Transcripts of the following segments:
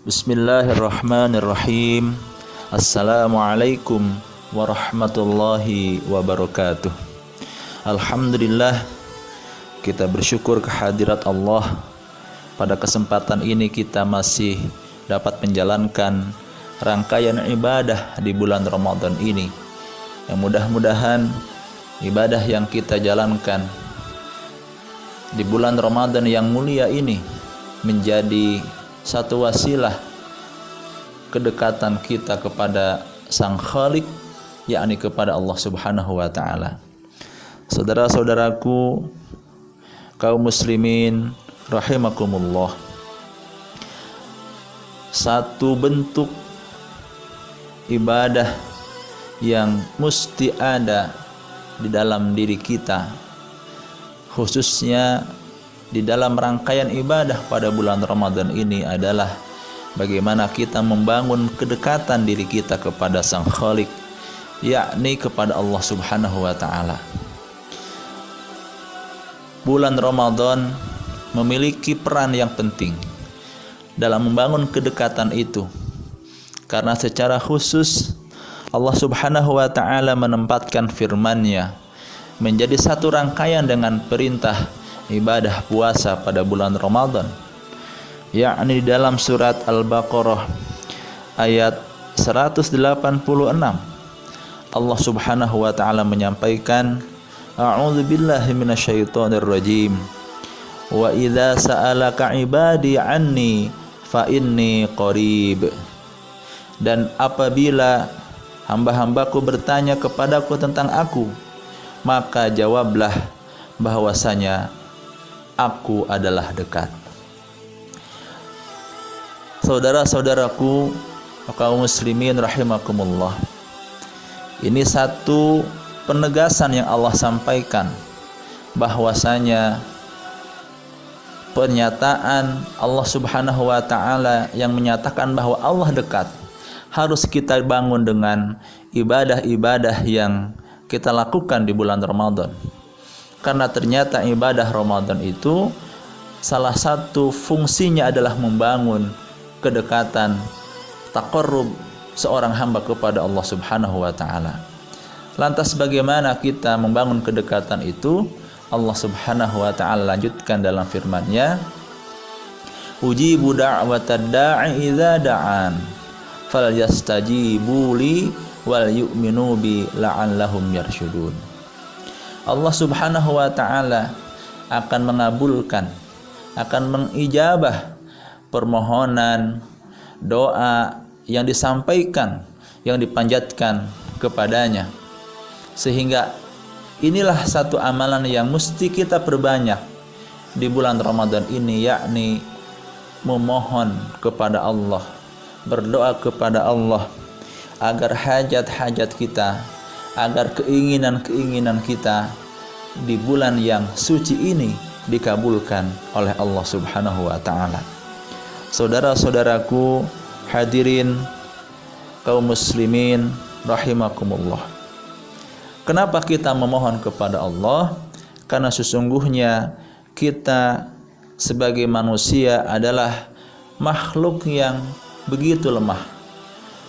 Bismillahirrahmanirrahim. Assalamualaikum warahmatullahi wabarakatuh. Alhamdulillah, kita bersyukur kehadirat Allah. Pada kesempatan ini kita masih dapat menjalankan rangkaian ibadah di bulan Ramadan ini. Yang mudah-mudahan ibadah yang kita jalankan di bulan Ramadan yang mulia ini menjadi satu wasilah kedekatan kita kepada Sang Khalik, yakni kepada Allah Subhanahu wa taala. Saudara-saudaraku kaum muslimin rahimakumullah, satu bentuk ibadah yang mesti ada di dalam diri kita, khususnya di dalam rangkaian ibadah pada bulan Ramadan ini adalah bagaimana kita membangun kedekatan diri kita kepada Sang Khalik, yakni kepada Allah Subhanahu wa taala. Bulan Ramadan memiliki peran yang penting dalam membangun kedekatan itu, karena secara khusus Allah Subhanahu wa taala menempatkan firman-Nya menjadi satu rangkaian dengan perintah ibadah puasa pada bulan Ramadan, yakni dalam surat Al-Baqarah ayat 186 Allah Subhanahu wa taala menyampaikan, a'udzubillahi minasyaitonir rajim, wa idza sa'alaka ibadi anni fa inni qarib. Dan apabila hamba-hambaku bertanya kepadaku tentang aku, maka jawablah bahwasanya aku adalah dekat. Saudara-saudaraku kaum muslimin rahimakumullah, ini satu penegasan yang Allah sampaikan, bahwasanya pernyataan Allah Subhanahu wa taala yang menyatakan bahwa Allah dekat harus kita bangun dengan ibadah-ibadah yang kita lakukan di bulan Ramadan. Karena ternyata ibadah Ramadan itu salah satu fungsinya adalah membangun kedekatan, taqarrub seorang hamba kepada Allah Subhanahu wa taala. Lantas bagaimana kita membangun kedekatan itu? Allah Subhanahu wa taala lanjutkan dalam firman-Nya, ujibu da'watad da'i idza da'an falyastajibu li wal yu'minu bi la'allahum yarsyudun. Allah Subhanahu wa taala akan mengabulkan, akan mengijabah permohonan doa yang disampaikan, yang dipanjatkan kepadanya. Sehingga inilah satu amalan yang mesti kita perbanyak di bulan Ramadan ini, yakni memohon kepada Allah, berdoa kepada Allah agar hajat-hajat kita, agar keinginan-keinginan kita di bulan yang suci ini dikabulkan oleh Allah Subhanahu wa taala. Saudara-saudaraku hadirin kaum muslimin rahimakumullah, kenapa kita memohon kepada Allah? Karena sesungguhnya kita sebagai manusia adalah makhluk yang begitu lemah,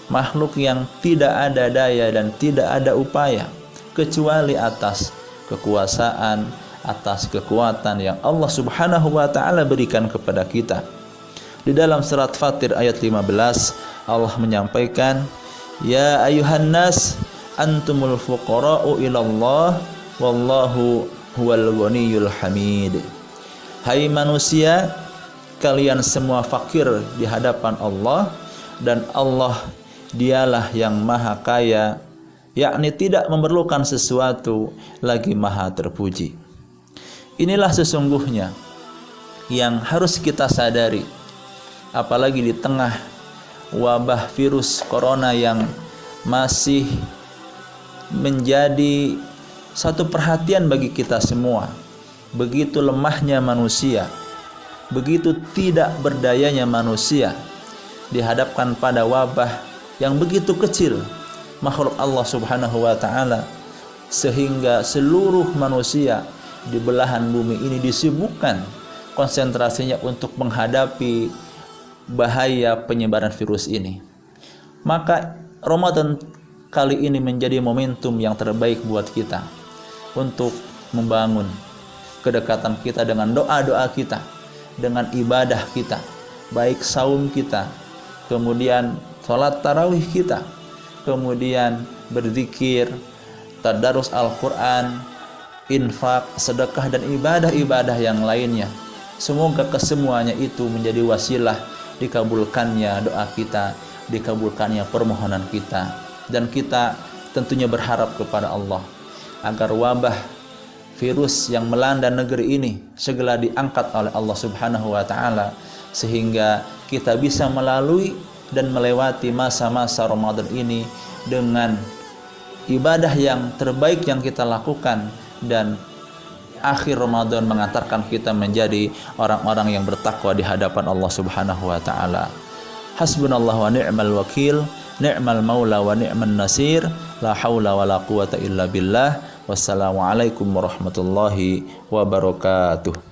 makhluk yang tidak ada daya dan tidak ada upaya kecuali atas kekuasaan, atas kekuatan yang Allah Subhanahu wa taala berikan kepada kita. Di dalam surat Fatir ayat 15 Allah menyampaikan, ya ayuhan nas antumul fuqara'u ilallah wallahu huwal ghaniyyul hamid. Hai manusia, kalian semua fakir di hadapan Allah, dan Allah dialah yang maha kaya, yakni tidak memerlukan sesuatu, lagi maha terpuji. Inilah sesungguhnya yang harus kita sadari, apalagi di tengah wabah virus corona yang masih menjadi satu perhatian bagi kita semua. Begitu lemahnya manusia, begitu tidak berdayanya manusia dihadapkan pada wabah yang begitu kecil makhluk Allah Subhanahu wa taala, sehingga seluruh manusia di belahan bumi ini disibukkan konsentrasinya untuk menghadapi bahaya penyebaran virus ini. Maka Ramadan kali ini menjadi momentum yang terbaik buat kita untuk membangun kedekatan kita dengan doa-doa kita, dengan ibadah kita, baik saum kita, kemudian sholat tarawih kita, kemudian berzikir, tadarus Al-Quran, infak, sedekah, dan ibadah-ibadah yang lainnya. Semoga kesemuanya itu menjadi wasilah dikabulkannya doa kita, dikabulkannya permohonan kita, dan kita tentunya berharap kepada Allah agar wabah virus yang melanda negeri ini segera diangkat oleh Allah Subhanahu wa taala, sehingga kita bisa melalui dan melewati masa-masa Ramadan ini dengan ibadah yang terbaik yang kita lakukan, dan akhir Ramadan mengantarkan kita menjadi orang-orang yang bertakwa di hadapan Allah Subhanahu wa taala. Hasbunallahu wa ni'mal wakil, ni'mal maula wa ni'man nasir, la haula wa la quwata illa billah. Wassalamualaikum warahmatullahi wabarakatuh.